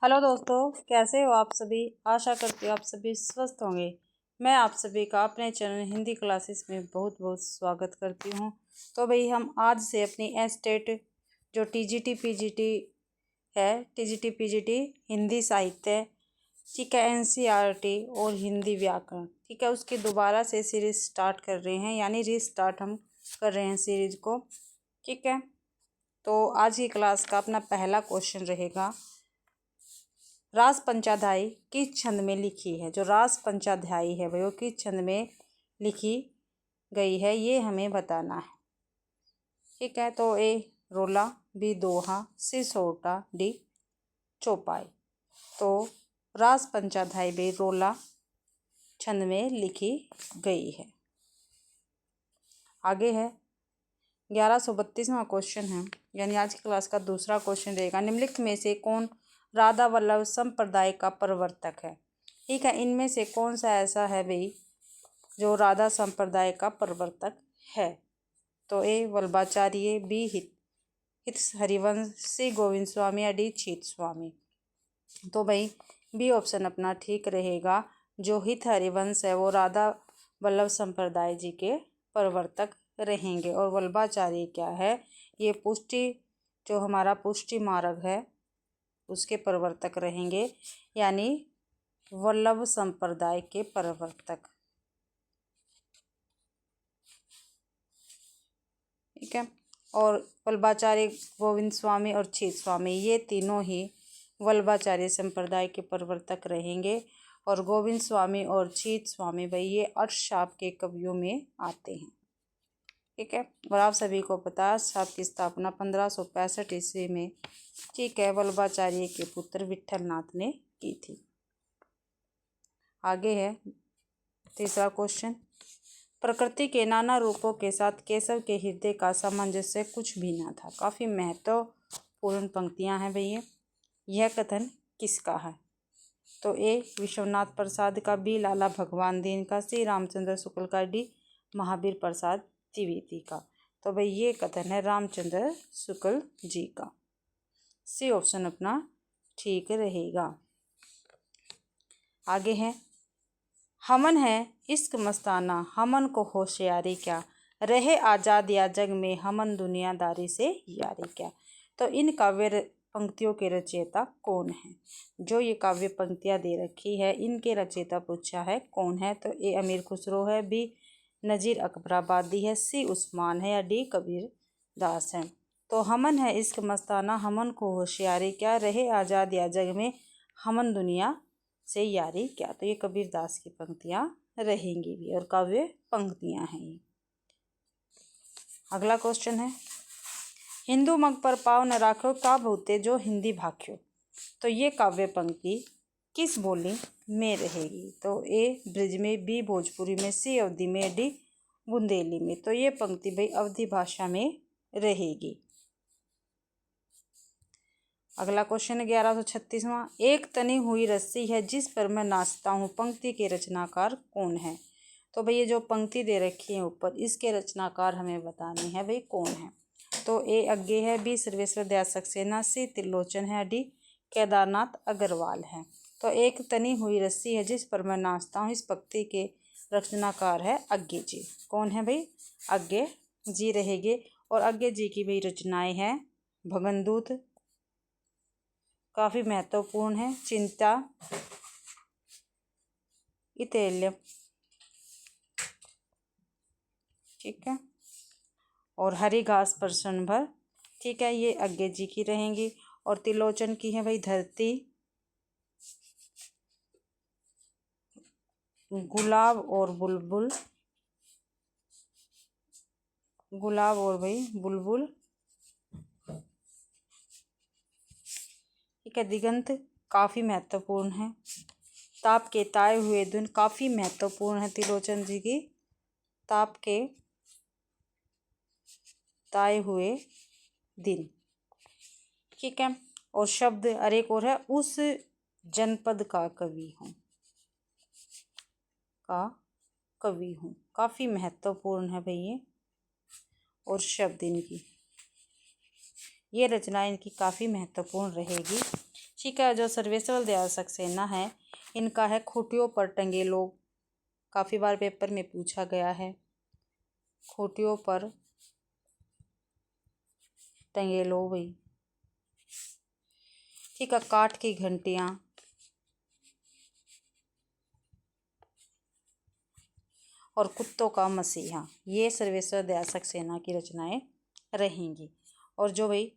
Hello दोस्तों, कैसे हो आप सभी। आशा करती हूँ आप सभी स्वस्थ होंगे। मैं आप सभी का अपने चैनल हिंदी क्लासेस में बहुत बहुत स्वागत करती हूँ। तो भाई हम आज से अपनी एस्टेट जो टीजीटी पीजीटी है, टीजीटी पीजीटी हिंदी साहित्य, ठीक है, एनसीईआरटी और हिंदी व्याकरण, ठीक है, उसकी दोबारा से सीरीज स्टार्ट कर रहे हैं, यानी रीस्टार्ट हम कर रहे हैं सीरीज को। ठीक है, तो आज की क्लास का अपना पहला क्वेश्चन रहेगा, रास पंचाध्यायी किस छंद में लिखी है। जो रास पंचाध्यायी है भाई वो किस छंद में लिखी गई है, ये हमें बताना है। ठीक है, तो ए रोला, बी दोहा, सी सोटा, डी चौपाई। तो रास पंचाध्यायी भाई रोला छंद में लिखी गई है। आगे है 1132वां क्वेश्चन है, यानी आज की क्लास का दूसरा क्वेश्चन रहेगा, निम्नलिखित में से कौन राधा वल्लभ संप्रदाय का प्रवर्तक है। ठीक है, इनमें से कौन सा ऐसा है भाई जो राधा संप्रदाय का प्रवर्तक है। तो ए वल्लभाचार्य, बी हित हरिवंश, सी गोविंद स्वामी या डी छीत स्वामी। तो भाई बी ऑप्शन अपना ठीक रहेगा। जो हित हरिवंश है वो राधा वल्लभ संप्रदाय जी के प्रवर्तक रहेंगे, और वल्लभाचार्य क्या है, ये पुष्टि जो हमारा पुष्टि मार्ग है उसके प्रवर्तक रहेंगे, यानी वल्लभ संप्रदाय के प्रवर्तक। ठीक है, और वल्लभाचार्य, गोविंद स्वामी और छीत स्वामी ये तीनों ही वल्लभाचार्य संप्रदाय के प्रवर्तक रहेंगे, और गोविंद स्वामी और छीत स्वामी भाई ये अष्टशाप के कवियों में आते हैं। ठीक है, और आप सभी को पता है अष्टशाप की स्थापना 1565 ईस्वी में, ठीक है, वल्लभाचार्य के पुत्र विठलनाथ ने की थी। आगे है तीसरा क्वेश्चन, प्रकृति के नाना रूपों के साथ केशव के हृदय का सामंजस्य कुछ भी न था। काफ़ी महत्वपूर्ण पंक्तियां हैं भैया। यह कथन किसका है। तो ए विश्वनाथ प्रसाद का, बी लाला भगवान दीन का, सी रामचंद्र शुक्ल का, डी महावीर प्रसाद द्विवेदी का। तो भाई ये कथन है रामचंद्र शुक्ल जी का। सी ऑप्शन अपना ठीक रहेगा। आगे है, हमन है इश्क मस्ताना, हमन को होशियारी क्या, रहे आज़ाद या जग में, हमन दुनियादारी से यारी क्या। तो इन काव्य पंक्तियों के रचयिता कौन है। जो ये काव्य पंक्तियाँ दे रखी है इनके रचयिता पूछा है कौन है। तो ए अमीर खुसरो है, बी नज़ीर अकबराबादी है, सी उस्मान है या डी कबीर दास है। तो हमन है इश्क मस्ताना, हमन को होशियारी क्या, रहे आज़ाद या जग में, हमन दुनिया से यारी क्या। तो ये कबीर दास की पंक्तियाँ रहेंगी भी, और काव्य पंक्तियाँ हैं ये। अगला क्वेश्चन है, हिंदू मग पर पाव न राखो का बहुते जो हिंदी भाख्यो। तो ये काव्य पंक्ति किस बोली में रहेगी। तो ए ब्रज में, बी भोजपुरी में, सी अवधी में, डी बुंदेली में। तो ये पंक्ति भाई अवधी भाषा में रहेगी। अगला क्वेश्चन है 1136वां, एक तनी हुई रस्सी है जिस पर मैं नाचता हूँ, पंक्ति के रचनाकार कौन है। तो भाई ये जो पंक्ति दे रखी है ऊपर, इसके रचनाकार हमें बताने हैं भाई कौन है। तो ए अज्ञे है, बी सर्वेश्वर दयाल सक्सेना, सी त्रिलोचन है, डी केदारनाथ अग्रवाल है। तो एक तनी हुई रस्सी है जिस पर मैं नाचता हूँ, इस पंक्ति के रचनाकार है अज्ञे जी। कौन है भाई, अज्ञे जी रहेंगे। और अज्ञे जी की भाई रचनाएं हैं भगनदूत, काफ़ी महत्वपूर्ण है, चिंता, इतेल्यम, ठीक है, और हरी घास पर क्षण भर, ठीक है, ये अज्ञे जी की रहेंगी। और त्रिलोचन की है भाई धरती, गुलाब और बुलबुल, गुलाब और भाई बुलबुल, ठीक है, दिगंत काफ़ी महत्वपूर्ण है, ताप के ताए हुए दिन काफ़ी महत्वपूर्ण है त्रिलोचन जी की, ताप के ताए हुए दिन, ठीक है। और शब्द अरे एक और है, उस जनपद का कवि हूँ, का कवि हूँ, काफ़ी महत्वपूर्ण है भाई ये। और शब्द इनकी, ये रचना इनकी काफ़ी महत्वपूर्ण रहेगी, ठीक है। जो सर्वेश्वर दयाल सक्सेना है, इनका है खूंटियों पर टंगे लोग। काफ़ी बार पेपर में पूछा गया है। खूंटियों पर टंगे लो भाई। ठीक है। काठ की घंटियाँ, और कुत्तों का मसीहा, ये सर्वेश्वर दयाल सक्सेना की रचनाएं रहेंगी। और जो भाई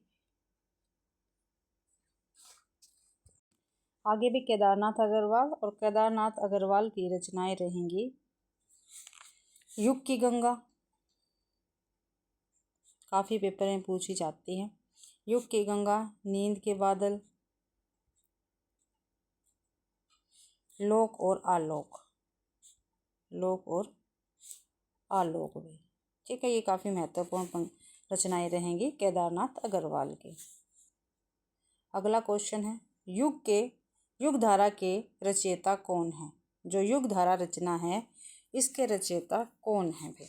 आगे भी केदारनाथ अग्रवाल और केदारनाथ अग्रवाल की रचनाएं रहेंगी। युग की गंगा, काफ़ी पेपर में पूछी जाती है। युग की गंगा, नींद के बादल, लोक और आलोक, लोक और आलोक भी। ठीक है। ये काफ़ी महत्वपूर्ण रचनाएं रहेंगी केदारनाथ अग्रवाल की। अगला क्वेश्चन है, युग धारा के रचयिता कौन है? जो युग धारा रचना है, इसके रचयिता कौन है भाई?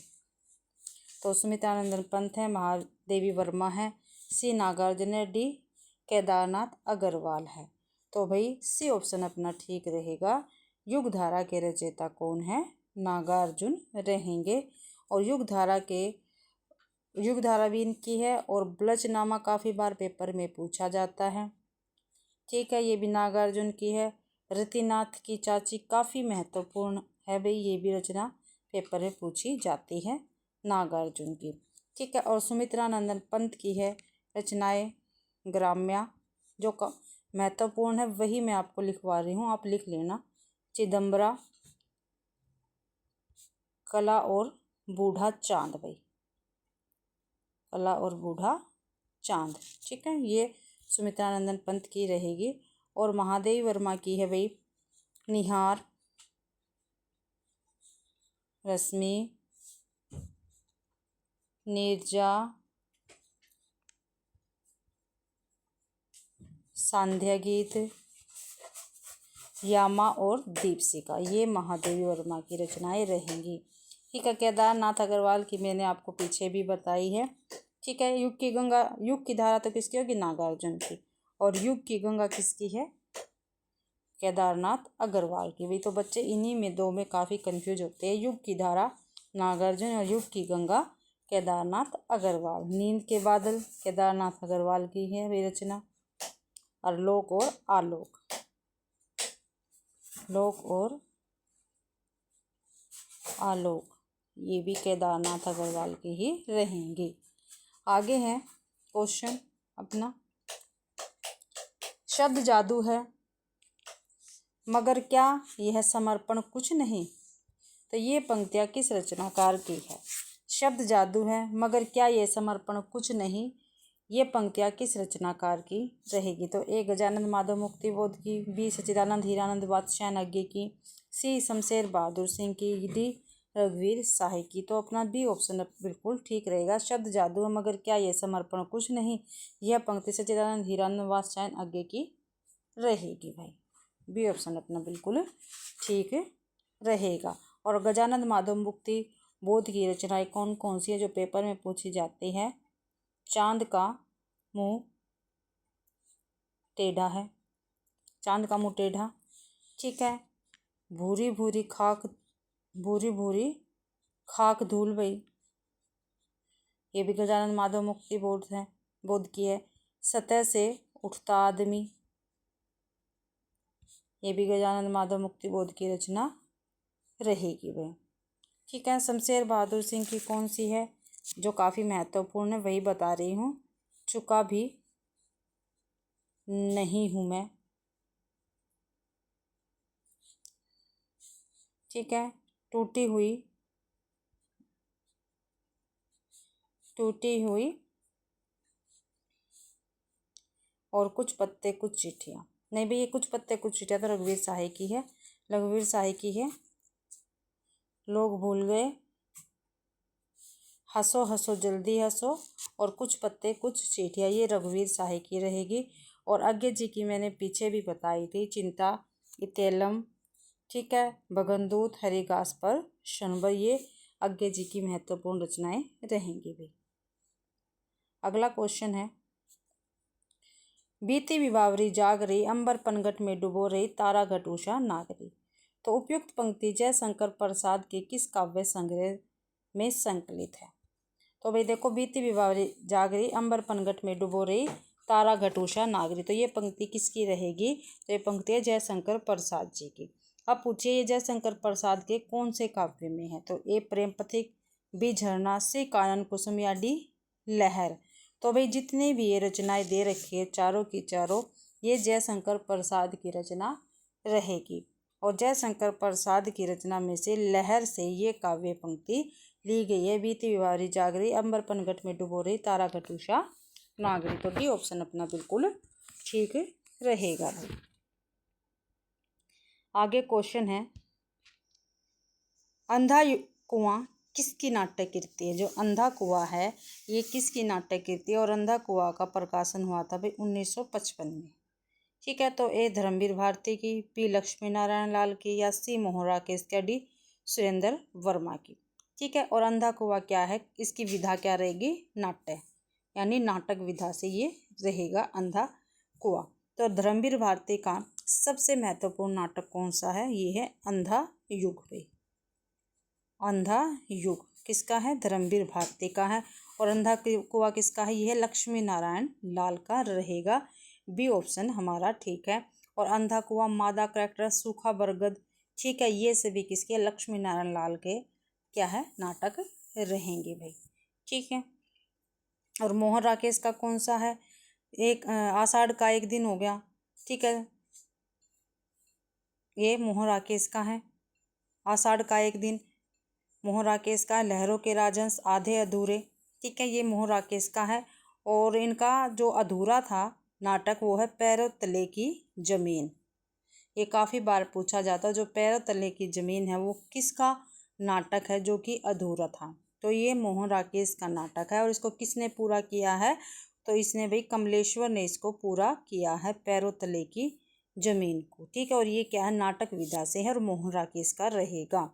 तो सुमित्रानंदन पंत है, महादेवी वर्मा है, सी नागार्जुन है, डी केदारनाथ अग्रवाल है। तो भाई सी ऑप्शन अपना ठीक रहेगा। युग धारा के रचयिता कौन है? नागार्जुन रहेंगे। और युग धारा भी इनकी है। और ब्लचनामा काफ़ी बार पेपर में पूछा जाता है। ठीक है। ये भी नागार्जुन की है। रतिनाथ की चाची काफ़ी महत्वपूर्ण है भाई, ये भी रचना पेपर में पूछी जाती है, नागार्जुन की। ठीक है। और सुमित्रानंदन पंत की है रचनाएं ग्राम्या, जो महत्वपूर्ण है, वही मैं आपको लिखवा रही हूँ, आप लिख लेना। चिदम्बरा, कला और बूढ़ा चांद भाई, कला और बूढ़ा चांद। ठीक है। ये सुमित्रानंदन पंत की रहेगी। और महादेवी वर्मा की है भाई निहार, रश्मि, नीरजा, सांध्या गीत, यामा और दीपशिखा, ये महादेवी वर्मा की रचनाएं रहेंगी। ठीक है। केदारनाथ अग्रवाल की मैंने आपको पीछे भी बताई है। ठीक है। युग की गंगा, युग की धारा तो किसकी होगी? नागार्जुन की। और युग की गंगा किसकी है? केदारनाथ अग्रवाल की। भी तो बच्चे इन्हीं में दो में काफ़ी कंफ्यूज होते हैं। युग की धारा नागार्जुन और युग की गंगा केदारनाथ अग्रवाल। नींद के बादल केदारनाथ अग्रवाल की है वे रचना। और लोक और आलोक, लोक और आलोक, ये भी केदारनाथ अग्रवाल की ही रहेंगी। आगे है क्वेश्चन अपना, शब्द जादू है मगर क्या यह समर्पण कुछ नहीं? तो ये पंक्तियाँ किस रचनाकार की है? शब्द जादू है मगर क्या यह समर्पण कुछ नहीं, ये पंक्तियाँ किस रचनाकार की रहेगी? तो ए गजानंद माधव मुक्तिबोध की, बी सच्चिदानंद हीरानंद बादशाह नग्गे की, सी शमशेर बहादुर सिंह की, डी रघुवीर शाही की। तो अपना बी ऑप्शन बिल्कुल ठीक रहेगा। शब्द जादू है मगर क्या यह समर्पण कुछ नहीं, यह पंक्ति सच्चिदानंद हीरानंद बादशाह नग्गे की रहेगी भाई। बी ऑप्शन अपना बिल्कुल ठीक रहेगा। और गजानंद माधव मुक्ति बोध की रचनाएं कौन कौन सी है जो पेपर में पूछी जाती है? चांद का मुंह टेढ़ा है, चांद का मुंह टेढ़ा। ठीक है। भूरी भूरी खाक, भूरी भूरी खाक धूल भई, ये भी गजानंद माधव मुक्ति बोध की है। सतह से उठता आदमी, ये भी गजानंद माधव मुक्ति बोध की रचना रहेगी वह। ठीक है। शमशेर बहादुर सिंह की कौन सी है जो काफ़ी महत्वपूर्ण है, वही बता रही हूँ। चुका भी नहीं हूँ मैं। ठीक है। टूटी हुई और कुछ पत्ते कुछ चिट्ठियाँ, नहीं भैया कुछ पत्ते कुछ चिट्ठियाँ तो रघुवीर शाही की है, रघुवीर शाही की है। लोग भूल गए, हंसो हंसो जल्दी हंसो, और कुछ पत्ते कुछ चिट्ठियाँ, ये रघुवीर शाही की रहेगी। और अज्ञे जी की मैंने पीछे भी बताई थी, चिंता इतेलम। ठीक है। भगनदूत, हरिघास पर शनबर, ये अज्ञे जी की महत्वपूर्ण रचनाएं रहेंगी भी। अगला क्वेश्चन है, बीती विभावरी जाग रही, अंबर पनघट में डुबो रही, तारा घट उषा नाग रही। तो उपयुक्त पंक्ति जयशंकर प्रसाद के किस काव्य संग्रह में संकलित है? तो भाई देखो, बीती विभावरी जाग रही, अंबर पनघट में डुबो रही, तारा घट उषा नाग रही। तो ये पंक्ति किसकी रहेगी? तो ये पंक्ति है जयशंकर प्रसाद जी की। अब पूछिए, ये जयशंकर प्रसाद के कौन से काव्य में है? तो ए प्रेम पथिक, बी झरना, सी कानन कुसुम या डी लहर। तो भाई जितने भी ये रचनाएं दे रखी है चारों की चारों, ये जयशंकर प्रसाद की रचना रहेगी। और जयशंकर प्रसाद की रचना में से लहर से ये काव्य पंक्ति ली गई है। बीती विभावरी जाग रही, अंबर पनघट में डुबो रही, तारा घट उषा नाग रही। तो डी ऑप्शन अपना बिल्कुल ठीक रहेगा भाई। आगे क्वेश्चन है, अंधा कुआं किसकी नाट्य कृति है? जो अंधा कुआं है ये किसकी नाट्य कृति है? और अंधा कुआं का प्रकाशन हुआ था भाई 1955 में। ठीक है, तो ए धर्मवीर भारती की, बी लक्ष्मी नारायण लाल की, या सी मोहन राकेश की, डी सुरेंद्र वर्मा की। ठीक है, और अंधा कुआं क्या है, इसकी विधा क्या रहेगी? नाट्य, यानी नाटक विधा से ये रहेगा अंधा कुआं। तो धर्मवीर भारती का सबसे महत्वपूर्ण नाटक कौन सा है? ये है अंधा युग भाई। अंधा युग किसका है? धर्मवीर भारती का है। और अंधा कुआं किसका है? यह लक्ष्मी नारायण लाल का रहेगा। बी ऑप्शन हमारा ठीक है। और अंधा कुआं, मादा करैक्टर, सूखा बरगद, ठीक है, ये सभी किसके? लक्ष्मी नारायण लाल के क्या है? नाटक रहेंगे भाई। ठीक है, और मोहन राकेश का कौन सा है? एक आषाढ़ का एक दिन हो गया। ठीक है, ये मोहन राकेश का है। आषाढ़ का एक दिन मोहन राकेश का। लहरों के राजहंस, आधे अधूरे, ठीक है, ये मोहन राकेश का है। और इनका जो अधूरा था नाटक वो है पैरों तले की जमीन। ये काफ़ी बार पूछा जाता है, जो पैरों तले की जमीन है वो किसका नाटक है जो कि अधूरा था? तो ये मोहन राकेश का नाटक है। और इसको किसने पूरा किया है? तो इसने भाई कमलेश्वर ने इसको पूरा किया है, पैरों तले की जमीन को। ठीक है, और ये क्या है? नाटक विधा से है और मोहन राकेश का रहेगा।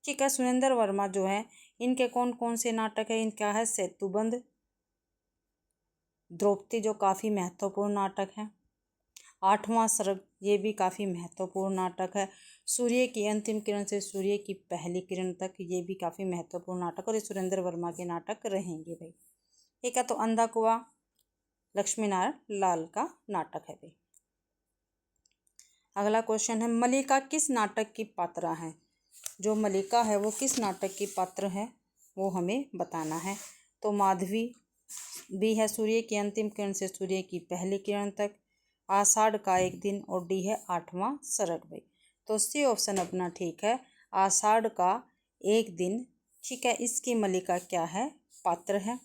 ठीक है, सुरेंद्र वर्मा जो है, इनके कौन कौन से नाटक है? इनका है सेतुबंध, द्रौपदी जो काफ़ी महत्वपूर्ण नाटक है, आठवां सर्ग ये भी काफ़ी महत्वपूर्ण नाटक है, सूर्य की अंतिम किरण से सूर्य की पहली किरण तक ये भी काफ़ी महत्वपूर्ण नाटक, और ये सुरेंद्र वर्मा के नाटक रहेंगे भाई। ठीक है, तो अंधा कुआं लक्ष्मी नारायण लाल का नाटक है भाई। अगला क्वेश्चन है, मल्लिका किस नाटक की पात्रा है? जो मल्लिका है वो किस नाटक की पात्र है वो हमें बताना है। तो माधवी, बी है सूर्य की अंतिम किरण से सूर्य की पहली किरण तक, आषाढ़ का एक दिन, और डी है आठवां सर्ग भाई। तो सी ऑप्शन अपना ठीक है, आषाढ़ का एक दिन। ठीक है, इसकी मल्लिका क्या है? पात्र है।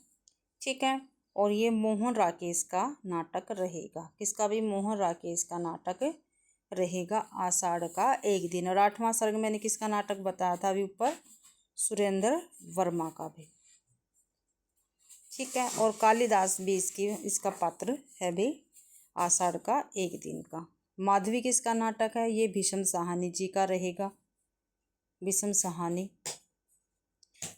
ठीक है, और ये मोहन राकेश का नाटक रहेगा। किसका भी? मोहन राकेश का नाटक रहेगा, आषाढ़ का एक दिन। और आठवां सर्ग मैंने किसका नाटक बताया था अभी ऊपर? सुरेंद्र वर्मा का भी। ठीक है, और कालिदास भी इसका पात्र है भी, आषाढ़ का एक दिन का। माधवी किसका नाटक है? ये भीष्म साहनी जी का रहेगा, भीष्म साहनी।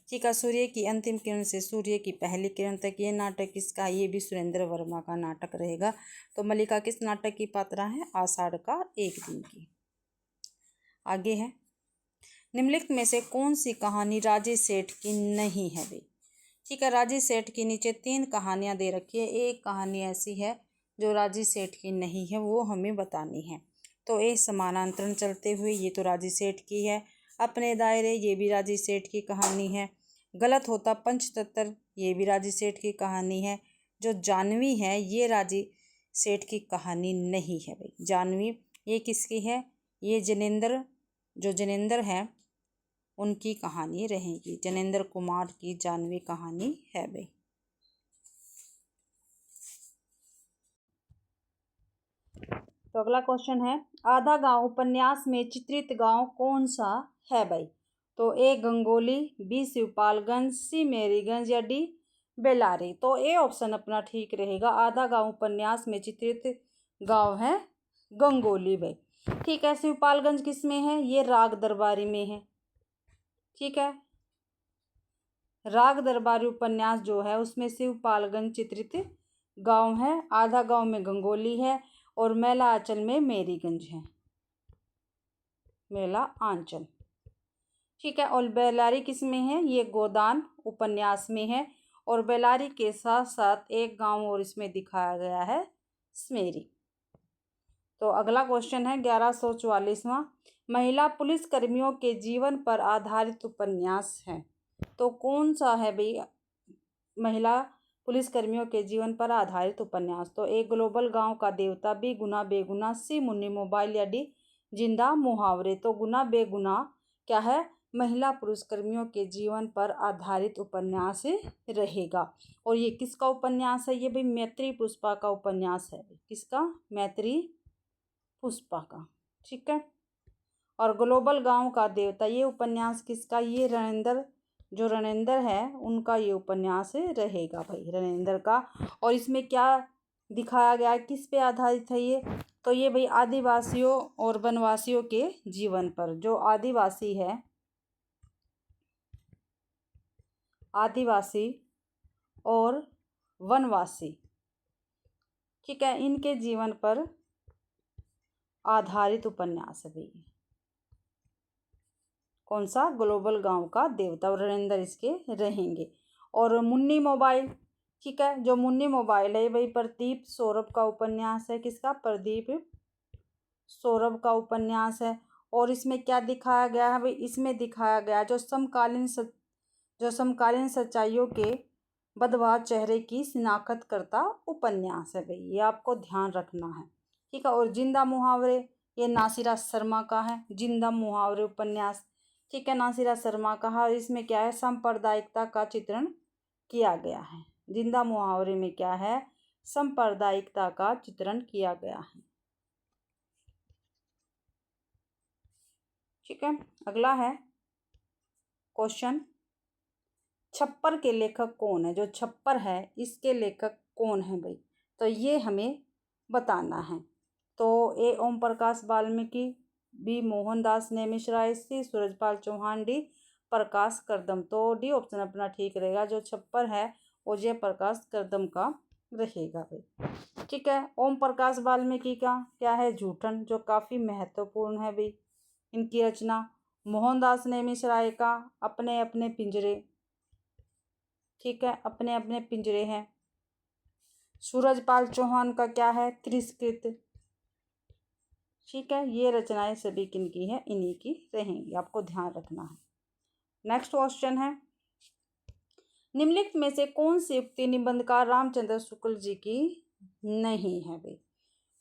ठीक है, सूर्य की अंतिम किरण से सूर्य की पहली किरण तक ये नाटक किसका? ये भी सुरेंद्र वर्मा का नाटक रहेगा। तो मल्लिका किस नाटक की पात्रा है? आषाढ़ का एक दिन की। आगे है, निम्नलिखित में से कौन सी कहानी राजेश सेठ की नहीं है भाई? ठीक है, राजेश सेठ की नीचे 3 कहानियां दे रखी है, एक कहानी ऐसी है जो राजेश सेठ की नहीं है, वो हमें बतानी है। तो ए समानांतरण चलते हुए, ये तो राजेश सेठ की है। अपने दायरे, ये भी राजेश सेठ की कहानी है। गलत होता पंचतंत्र, ये भी राजेश सेठ की कहानी है। जो जानवी है ये राजेश सेठ की कहानी नहीं है भाई। जानवी ये किसकी है? ये जनेंद्र, जो जनेंद्र है उनकी कहानी रहेगी। जनेंद्र कुमार की जानवी कहानी है भाई। तो अगला क्वेश्चन है, आधा गांव उपन्यास में चित्रित गांव कौन सा है भाई? तो ए गंगोली, बी शिवपालगंज, सी मेरीगंज, या डी बेलारी। तो ए ऑप्शन अपना ठीक रहेगा, आधा गांव उपन्यास में चित्रित गांव है गंगोली भाई। ठीक है, शिवपालगंज किस में है? ये राग दरबारी में है। ठीक है, राग दरबारी उपन्यास जो है उसमें शिवपालगंज चित्रित गांव है, आधा गांव में गंगोली है और मेला आंचल में मेरीगंज है, मेला आंचल। ठीक है, और बेलारी किस में है? ये गोदान उपन्यास में है। और बेलारी के साथ साथ एक गांव और इसमें दिखाया गया है, स्मेरी। तो अगला क्वेश्चन है 1144वां, महिला पुलिस कर्मियों के जीवन पर आधारित उपन्यास है। तो कौन सा है भाई महिला पुलिस कर्मियों के जीवन पर आधारित उपन्यास? तो ए ग्लोबल गांव का देवता, बी गुना बेगुना, सी मुन्नी मोबाइल या डी जिंदा मुहावरे। तो गुना बेगुना क्या है? महिला पुलिसकर्मियों के जीवन पर आधारित उपन्यास रहेगा। और ये किसका उपन्यास है? ये भाई मैत्री पुष्पा का उपन्यास है। किसका? मैत्री पुष्पा का। ठीक है। और ग्लोबल गांव का देवता, ये उपन्यास किसका? ये रणेंद्र है उनका ये उपन्यास रहेगा भाई, रणेंद्र का। और इसमें क्या दिखाया गया है, किस पे आधारित है ये? तो ये भाई आदिवासियों और वनवासियों के जीवन पर। जो आदिवासी है, आदिवासी और वनवासी, ठीक है, इनके जीवन पर आधारित उपन्यास है भाई। कौन सा? ग्लोबल गांव का देवता, और रणेंद्र इसके रहेंगे। और मुन्नी मोबाइल, ठीक है, जो मुन्नी मोबाइल है भाई प्रदीप सौरभ का उपन्यास है। किसका? प्रदीप सौरभ का उपन्यास है। और इसमें क्या दिखाया गया है भाई? इसमें दिखाया गया जो समकालीन सच्चाइयों के बदवार चेहरे की शिनाख्त करता उपन्यास है भाई, ये आपको ध्यान रखना है। ठीक है। और जिंदा मुहावरे, ये नासिरा शर्मा का है, जिंदा मुहावरे उपन्यास। ठीक है, नासिरा शर्मा का है। इसमें क्या है? सांप्रदायिकता का चित्रण किया गया है। जिंदा मुहावरे में क्या है? सांप्रदायिकता का चित्रण किया गया है। ठीक है। अगला है क्वेश्चन, छप्पर के लेखक कौन है? जो छप्पर है इसके लेखक कौन है भाई? तो ये हमें बताना है। तो ए ओम प्रकाश वाल्मीकि, बी मोहनदास नेमिश राय, सी सूरजपाल चौहान, डी प्रकाश करदम। तो डी ऑप्शन अपना ठीक रहेगा। जो छप्पर है वो जयप्रकाश करदम का रहेगा भाई। ठीक है। ओम प्रकाश वाल्मीकि का क्या है? जूठन, जो काफ़ी महत्वपूर्ण है भाई इनकी रचना। मोहनदास नेमिश राय का अपने अपने पिंजरे, ठीक है, अपने अपने पिंजरे हैं। सूरजपाल चौहान का क्या है? तिरस्कृत। ठीक है, ये रचनाएं सभी किनकी है? इन्हीं की रहेंगी, आपको ध्यान रखना है। नेक्स्ट क्वेश्चन है, निम्नलिखित में से कौन सी उक्ति निबंधकार रामचंद्र शुक्ल जी की नहीं है भाई?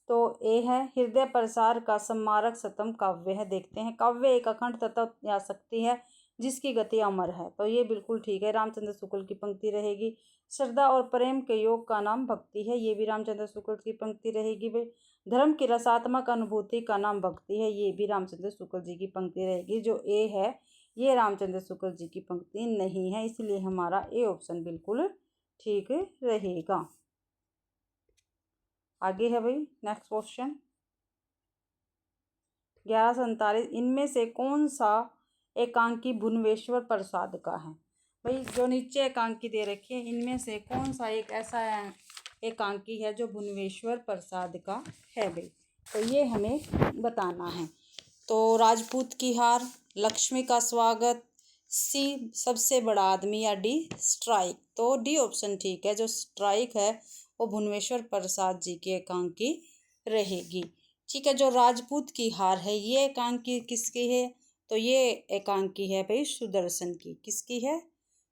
तो ए है हृदय प्रसार का सम्मारक सतम काव्य है। देखते हैं, काव्य एक अखंड तत्व या शक्ति है जिसकी गति अमर है। तो ये बिल्कुल ठीक है, रामचंद्र शुक्ल की पंक्ति रहेगी। श्रद्धा और प्रेम के योग का नाम भक्ति है, ये भी रामचंद्र शुक्ल की पंक्ति रहेगी भाई। धर्म की रसात्मक अनुभूति का नाम भक्ति है, ये भी रामचंद्र शुक्ल जी की पंक्ति रहेगी। जो ए है ये रामचंद्र शुक्ल जी की पंक्ति नहीं है, इसलिए हमारा ए ऑप्शन बिल्कुल ठीक रहेगा। आगे है भाई नेक्स्ट क्वेश्चन 1147, इनमें से कौन सा एकांकी भुवनेश्वर प्रसाद का है? भाई जो नीचे एकांकी दे रखी है इनमें से कौन सा एक ऐसा एकांकी है जो भुवनेश्वर प्रसाद का है भाई? तो ये हमें बताना है। तो राजपूत की हार, लक्ष्मी का स्वागत, सी सबसे बड़ा आदमी, या डी स्ट्राइक। तो डी ऑप्शन ठीक है, जो स्ट्राइक है वो भुवनेश्वर प्रसाद जी की एकांकी रहेगी। ठीक है। जो राजपूत की हार है ये एकांकी किसकी है? तो ये एकांकी है भाई सुदर्शन की। किसकी है?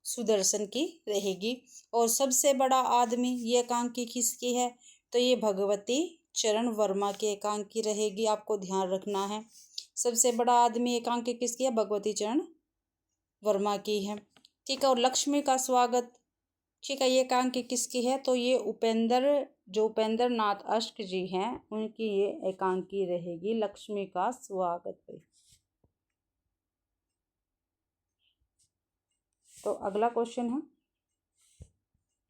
सुदर्शन की रहेगी। और सबसे बड़ा आदमी ये एकांकी किसकी है? तो ये भगवती चरण वर्मा की एकांकी रहेगी, आपको ध्यान रखना है। सबसे बड़ा आदमी एकांकी किसकी है? भगवती चरण वर्मा की है। ठीक है। और लक्ष्मी का स्वागत, ठीक है, ये एकांकी किसकी है? तो ये उपेंद्र नाथ अश्क जी हैं उनकी ये एकांकी रहेगी, लक्ष्मी का स्वागत पे। तो अगला क्वेश्चन है,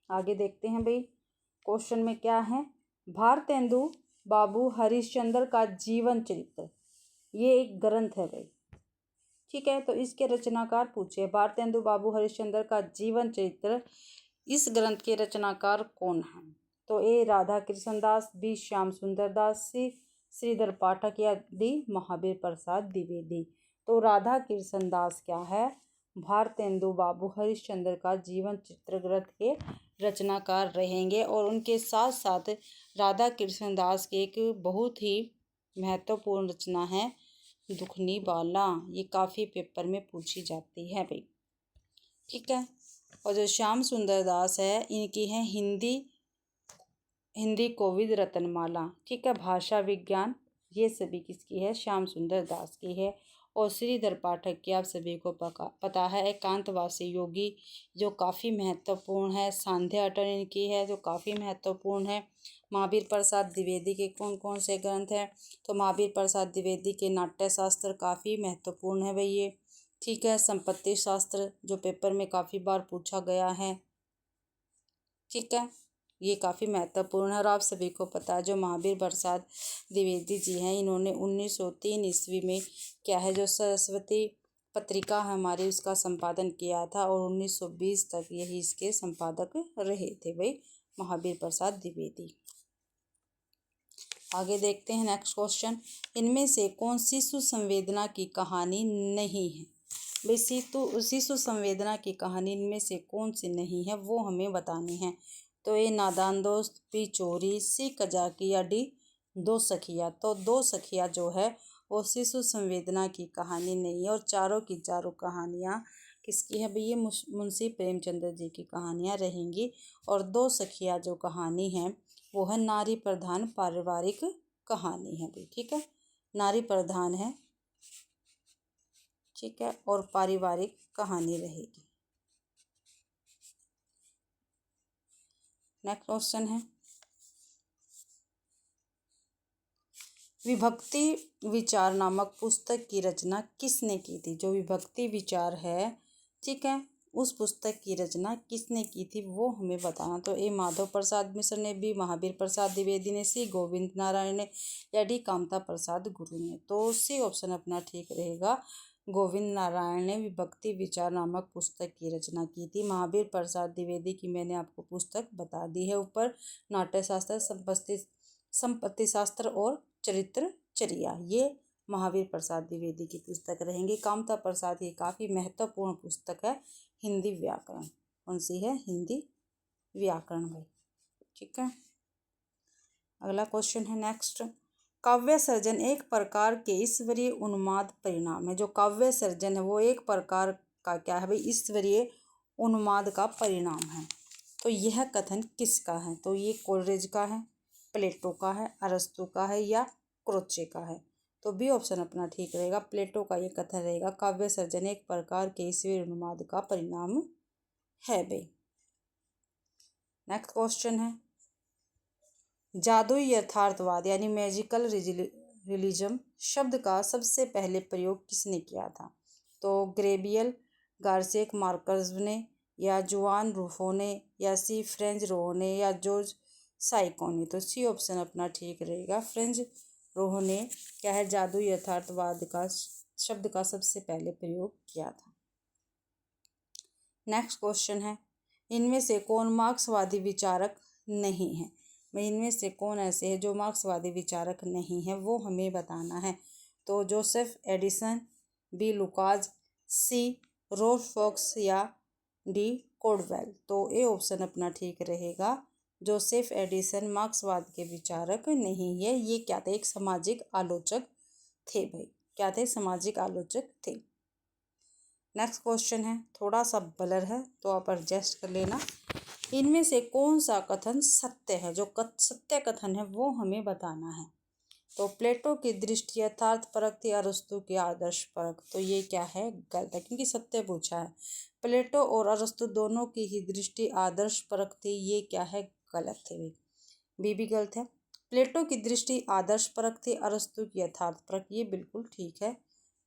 आगे देखते हैं भाई क्वेश्चन में क्या है। भारतेंदु बाबू हरिश्चंद्र का जीवन चरित्र, ये एक ग्रंथ है भाई। ठीक है। तो इसके रचनाकार पूछे, भारतेंदु बाबू हरिश्चंद्र का जीवन चरित्र, इस ग्रंथ के रचनाकार कौन है? तो ए राधा कृष्ण दास, बी श्याम सुंदर दास, सी श्रीधर पाठक या डी महावीर प्रसाद द्विवेदी। तो राधा कृष्ण दास क्या है, भारतेंदु बाबू हरिश्चंद्र का जीवन चित्र ग्रंथ के रचनाकार रहेंगे। और उनके साथ साथ राधा कृष्ण दास की एक बहुत ही महत्वपूर्ण रचना है दुखनी बाला, ये काफ़ी पेपर में पूछी जाती है भाई, ठीक है। और जो श्याम सुंदर दास है, इनकी है हिंदी कोविद रत्नमाला, ठीक है। भाषा विज्ञान, ये सभी किसकी है, श्याम सुंदर दास की है। और श्रीधर पाठक की आप सभी को पता है एकांतवासी योगी, जो काफ़ी महत्वपूर्ण है। सांध्य अटन इनकी है, जो काफ़ी महत्वपूर्ण है। महावीर प्रसाद द्विवेदी के कौन कौन से ग्रंथ हैं, तो महावीर प्रसाद द्विवेदी के नाट्य शास्त्र काफ़ी महत्वपूर्ण है भाई ये, ठीक है। संपत्ति शास्त्र, जो पेपर में काफ़ी बार पूछा गया है, ठीक है, ये काफ़ी महत्वपूर्ण है। और आप सभी को पता है जो महावीर प्रसाद द्विवेदी जी हैं, इन्होंने 1903 ईस्वी में क्या है, जो सरस्वती पत्रिका है हमारी, उसका संपादन किया था। और 1920 तक यही इसके संपादक रहे थे भाई महावीर प्रसाद द्विवेदी। आगे देखते हैं नेक्स्ट क्वेश्चन, इनमें से कौन शिशु संवेदना की कहानी नहीं है। भाई शिशु संवेदना की कहानी इनमें से कौन सी नहीं है, वो हमें बतानी है। तो ये नादान दोस्त, बी चोरी, सी कजाकी या डी दो सखिया। तो दो सखिया जो है वो शिशु संवेदना की कहानी नहीं है। और चारों की चारों कहानियाँ किसकी है भाई, ये मुंशी प्रेमचंद्र जी की कहानियाँ रहेंगी। और दो सखिया जो कहानी है वो है नारी प्रधान पारिवारिक कहानी है भाई, ठीक है, नारी प्रधान है, ठीक है, और पारिवारिक कहानी रहेगी। नेक्स्ट क्वेश्चन है, विभक्ति विचार नामक पुस्तक की रचना किसने की थी। जो विभक्ति विचार है, ठीक है, उस पुस्तक की रचना किसने की थी वो हमें बताना। तो ए माधव प्रसाद मिश्र ने, बी महावीर प्रसाद द्विवेदी ने, सी गोविंद नारायण ने या डी कामता प्रसाद गुरु ने। तो सी ऑप्शन अपना ठीक रहेगा, गोविंद नारायण ने विभक्ति विचार नामक पुस्तक की रचना की थी। महावीर प्रसाद द्विवेदी की मैंने आपको पुस्तक बता दी है ऊपर, नाट्य शास्त्र, संपत्ति शास्त्र और चरित्र चर्या, ये महावीर प्रसाद द्विवेदी की पुस्तक रहेंगी। कामता प्रसाद की काफ़ी महत्वपूर्ण पुस्तक है हिंदी व्याकरण, कौन सी है, हिंदी व्याकरण भाई, ठीक है। अगला क्वेश्चन है नेक्स्ट, काव्य सर्जन एक प्रकार के ईश्वरीय उन्माद परिणाम है। जो काव्य सर्जन है वो एक प्रकार का क्या है भाई, ईश्वरीय उन्माद का परिणाम है। तो यह कथन किसका है, तो ये कोलरिज का है, प्लेटो का है, अरस्तु का है या क्रोचे का है। तो बी ऑप्शन अपना ठीक रहेगा, प्लेटो का ये कथन रहेगा, काव्य सर्जन एक प्रकार के ईश्वरीय उन्माद का परिणाम है भाई। नेक्स्ट क्वेश्चन है, जादुई यथार्थवाद यानी मैजिकल रिलीजम शब्द का सबसे पहले प्रयोग किसने किया था। तो ग्रेबियल गार्सिया मार्केज ने, या जुआन रूफो ने, या सी फ्रेंच रोह ने, या जॉर्ज साइको ने। तो सी ऑप्शन अपना ठीक रहेगा, फ्रेंच रोह ने क्या है, जादुई यथार्थवाद का शब्द का सबसे पहले प्रयोग किया था। नेक्स्ट क्वेश्चन है, इनमें से कौन मार्क्सवादी विचारक नहीं है। इनमें से कौन ऐसे है जो मार्क्सवादी विचारक नहीं है वो हमें बताना है। तो जोसेफ एडिसन, बी लुकास, सी रोज फॉक्स या डी कोडवेल। तो ए ऑप्शन अपना ठीक रहेगा, जोसेफ एडिसन मार्क्सवाद के विचारक नहीं है। ये क्या थे, एक सामाजिक आलोचक थे भाई, क्या थे, सामाजिक आलोचक थे। नेक्स्ट क्वेश्चन है, थोड़ा सा ब्लर है तो आप एडजस्ट कर लेना। इनमें से कौन सा कथन सत्य है, जो सत्य कथन है वो हमें बताना है। तो प्लेटो की दृष्टि यथार्थ परक थी, अरस्तु की आदर्श परक। तो ये क्या है, गलत है, क्योंकि सत्य पूछा है। प्लेटो और अरस्तु दोनों की ही दृष्टि आदर्श परक थी, ये क्या है, गलत है, बी भी गलत है। प्लेटो की दृष्टि आदर्श परक थी, अरस्तु की यथार्थ परक, ये बिल्कुल ठीक है।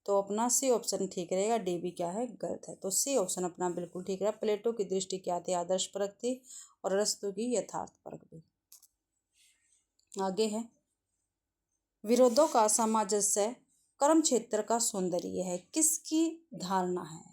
तो अपना सी ऑप्शन ठीक रहेगा, डी भी क्या है, गलत है। तो सी ऑप्शन अपना बिल्कुल ठीक रहा, प्लेटो की दृष्टि क्या थी, आदर्श परक थी, और अरस्तु की यथार्थ परक भी। आगे है, विरोधों का सामंजस्य कर्म क्षेत्र का सौंदर्य है, किसकी धारणा है।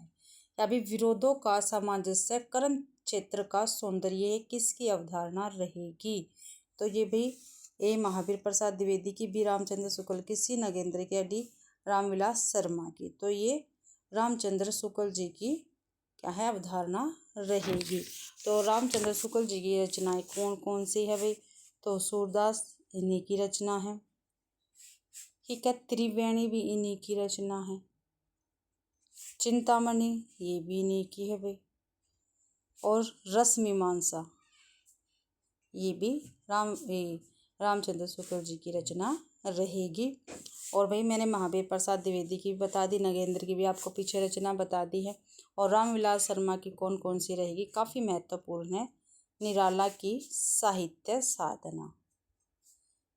या भी विरोधों का सामंजस्य कर्म क्षेत्र का सौंदर्य किसकी अवधारणा रहेगी? तो ये भाई ए महावीर प्रसाद द्विवेदी की, बी रामचंद्र शुक्ल की, सी नगेंद्र की, डी रामविलास शर्मा की। तो ये रामचंद्र शुक्ल जी की क्या है अवधारणा रहेगी। तो रामचंद्र शुक्ल जी की रचनाएं कौन कौन सी है भाई? तो सूरदास इन्हीं की रचना है। ठीक है, त्रिवेणी भी इन्हीं की रचना है। चिंतामणि ये भी इन्हीं की है भाई। और रसमीमांसा ये भी रामचंद्र शुक्ल जी की रचना रहेगी। और भाई मैंने महावीर प्रसाद द्विवेदी की बता दी, नगेंद्र की भी आपको पीछे रचना बता दी है। और रामविलास शर्मा की कौन कौन सी रहेगी, काफ़ी महत्वपूर्ण है। निराला की साहित्य साधना,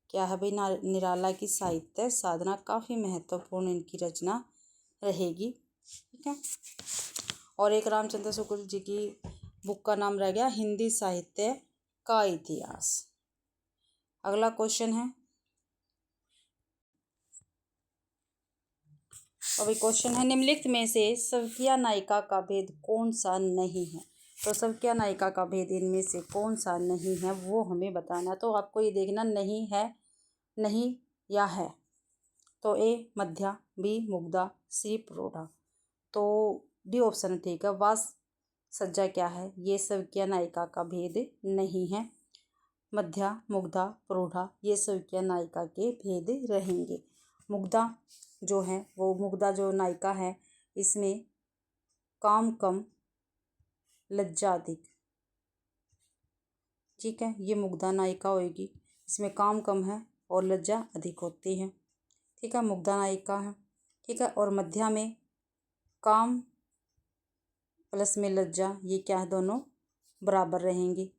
क्या है भाई? निराला की साहित्य साधना काफ़ी महत्वपूर्ण इनकी रचना रहेगी। ठीक है। और एक रामचंद्र शुक्ल जी की बुक का नाम रह गया हिंदी साहित्य का इतिहास। अगला क्वेश्चन है, अभी क्वेश्चन है, निम्नलिखित में से स्वकीय नायिका का भेद कौन सा नहीं है? तो स्वकीय नायिका का भेद इनमें से कौन सा नहीं है वो हमें बताना। तो आपको ये देखना नहीं है, नहीं या है। तो ए मध्या, बी मुग्धा, सी प्रोढ़ा। तो डी ऑप्शन ठीक है। वास सज्जा क्या है? ये स्वकीय नायिका का भेद नहीं है। मध्या, मुग्धा, प्रोढ़ा ये स्वकीय नायिका के भेद रहेंगे। मुग्धा जो है वो, मुग्धा जो नायिका है इसमें काम कम लज्जा अधिक। ठीक है, ये मुग्धा नायिका होगी, इसमें काम कम है और लज्जा अधिक होती है। ठीक है, मुग्धा नायिका है। ठीक है, और मध्या में काम प्लस में लज्जा ये क्या है, दोनों बराबर रहेंगी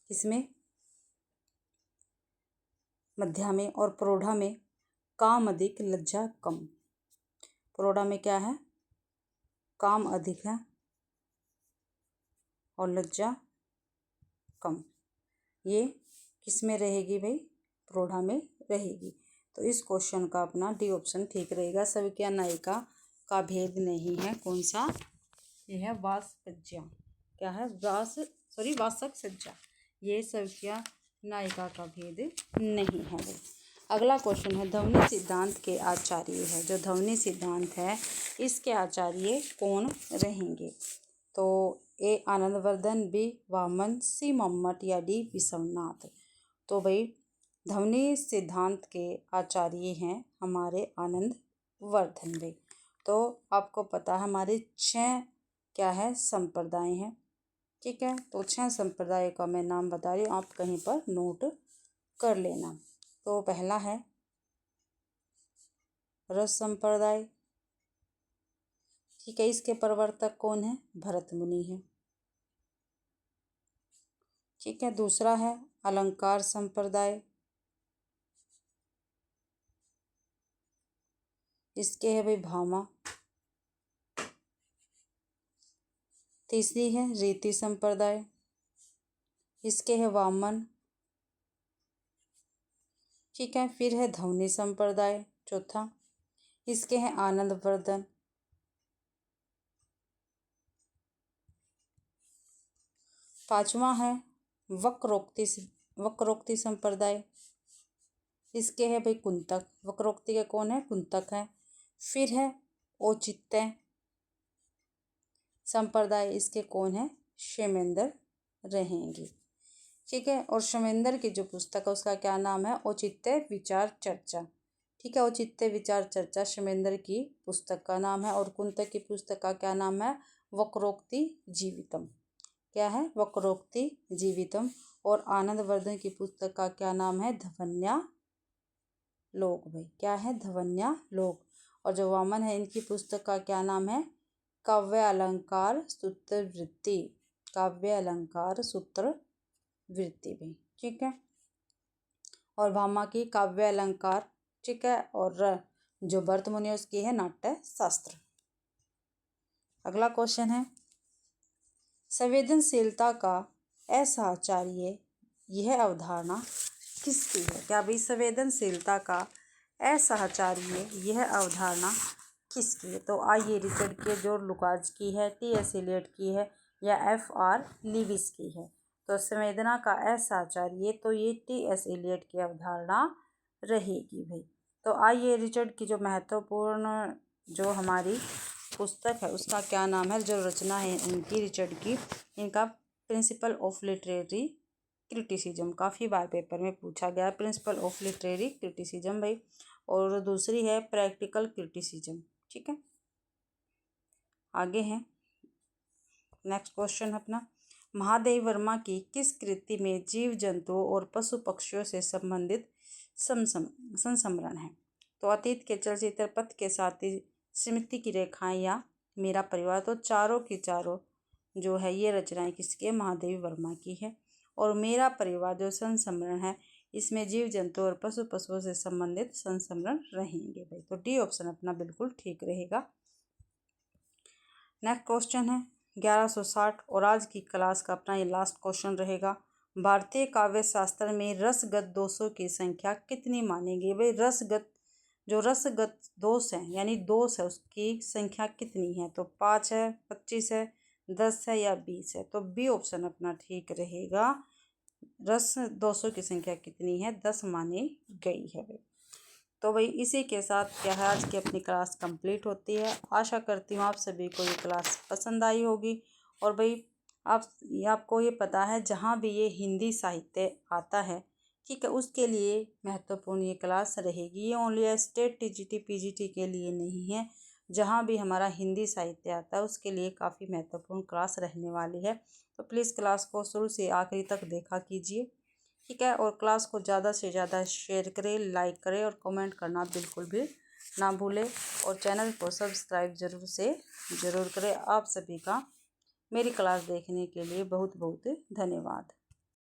इसमें, मध्या में। और प्रोढ़ा में काम अधिक लज्जा कम। प्रोढ़ा में क्या है, काम अधिक है और लज्जा कम। ये किस में रहेगी भाई? प्रोढ़ा में रहेगी। तो इस क्वेश्चन का अपना डी ऑप्शन ठीक रहेगा। स्वकीय नायिका का भेद नहीं है। कौन सा? ये है वाससज्जा। क्या है? वासक सज्जा। ये स्वकीय नायिका का भेद नहीं है भाई। अगला क्वेश्चन है, ध्वनि सिद्धांत के आचार्य है, जो ध्वनि सिद्धांत है इसके आचार्य कौन रहेंगे? तो ए आनंदवर्धन, बी वामन, सी मम्मट या डी विश्वनाथ। तो भाई ध्वनि सिद्धांत के आचार्य हैं हमारे आनंदवर्धन भाई। तो आपको पता है हमारे 6 क्या है संप्रदाय हैं। ठीक है, तो 6 संप्रदाय का मैं नाम बता रही हूँ, आप कहीं पर नोट कर लेना। तो पहला है रस संप्रदाय। ठीक है, इसके प्रवर्तक कौन है? भरत मुनि है। ठीक है, दूसरा है अलंकार संप्रदाय। इसके है भाई भामा। तीसरी है रीति संप्रदाय। इसके है वामन। ठीक है, फिर है ध्वनि संप्रदाय चौथा, इसके हैं आनंदवर्धन। पांचवा है वक्रोक्ति संप्रदाय। इसके है भाई कुंतक। वक्रोक्ति के कौन है? कुंतक है। फिर है औचित्य संप्रदाय। इसके कौन है? क्षेमेंद्र रहेंगे। ठीक है, और क्षेमेंद्र की जो पुस्तक है उसका क्या नाम है? औचित्य विचार चर्चा। ठीक है, औचित्य विचार चर्चा क्षेमेंद्र की पुस्तक का नाम है। और कुंतक की पुस्तक का क्या नाम है? वक्रोक्ति जीवितम। क्या है? वक्रोक्ति जीवितम। और आनंदवर्धन की पुस्तक का क्या नाम है? ध्वन्यालोक भाई। क्या है? ध्वन्यालोक। और जो वामन है इनकी पुस्तक का क्या नाम है? काव्य अलंकार सूत्रवृत्ति। काव्य अलंकार सूत्रवृत्ति भाई। ठीक है, और भामा की काव्य अलंकार। ठीक है, और जो भरत मुनि उसकी है नाट्य शास्त्र। अगला क्वेश्चन है, संवेदनशीलता का असाहचर्य यह अवधारणा किसकी है? क्या भाई संवेदनशीलता का असाहचर्य यह अवधारणा किसकी है? तो आइए रिचर्ड की, जॉर्ज लुकास की है, टी एस एलियट की है, या FR लीविस की है? तो संवेदना का असाचार, ये TS एलियट की अवधारणा रहेगी भाई। तो आइए रिचर्ड की जो महत्वपूर्ण जो हमारी पुस्तक है उसका क्या नाम है, जो रचना है इनकी रिचर्ड की, इनका प्रिंसिपल ऑफ लिटरेरी क्रिटिसिज्म, काफ़ी बार पेपर में पूछा गया है प्रिंसिपल ऑफ लिटरेरी क्रिटिसिज्म भाई। और दूसरी है प्रैक्टिकल क्रिटिसिज्म। ठीक है, आगे है नेक्स्ट क्वेश्चन अपना, महादेवी वर्मा की किस कृति में जीव जंतुओं और पशु पक्षियों से संबंधित संस्मरण है? तो अतीत के चलचित्र, पथ के साथी, स्मृति की रेखाएं या मेरा परिवार। तो चारों की चारों जो है ये रचनाएं किसकी है? महादेवी वर्मा की है। और मेरा परिवार जो संस्मरण है इसमें जीव जंतु और पशुओं से संबंधित संस्मरण रहेंगे भाई। तो डी ऑप्शन अपना बिल्कुल ठीक रहेगा। नेक्स्ट क्वेश्चन है 1160 और आज की क्लास का अपना ये लास्ट क्वेश्चन रहेगा। भारतीय काव्य शास्त्र में रसगत दोषों की संख्या कितनी मानेगी भाई? रसगत दोष है यानी दोष है उसकी संख्या कितनी है? तो 5 है, 25 है, 10 है या 20 है? तो बी ऑप्शन अपना ठीक रहेगा। रस दोषों की संख्या कितनी है? 10 मानी गई है भाई। तो भाई इसी के साथ क्या है आज की अपनी क्लास कंप्लीट होती है। आशा करती हूँ आप सभी को ये क्लास पसंद आई होगी। और भाई आपको ये पता है जहाँ भी ये हिंदी साहित्य आता है, ठीक है, उसके लिए महत्वपूर्ण ये क्लास रहेगी। ये ओनली स्टेट TGT PGT के लिए नहीं है, जहाँ भी हमारा हिंदी साहित्य आता है उसके लिए काफ़ी महत्वपूर्ण क्लास रहने वाली है। तो प्लीज़ क्लास को शुरू से आखिरी तक देखा कीजिए, ठीक है। और क्लास को ज़्यादा से ज़्यादा शेयर करें, लाइक करें और कमेंट करना बिल्कुल भी ना भूलें। और चैनल को सब्सक्राइब ज़रूर करें। आप सभी का मेरी क्लास देखने के लिए बहुत बहुत धन्यवाद।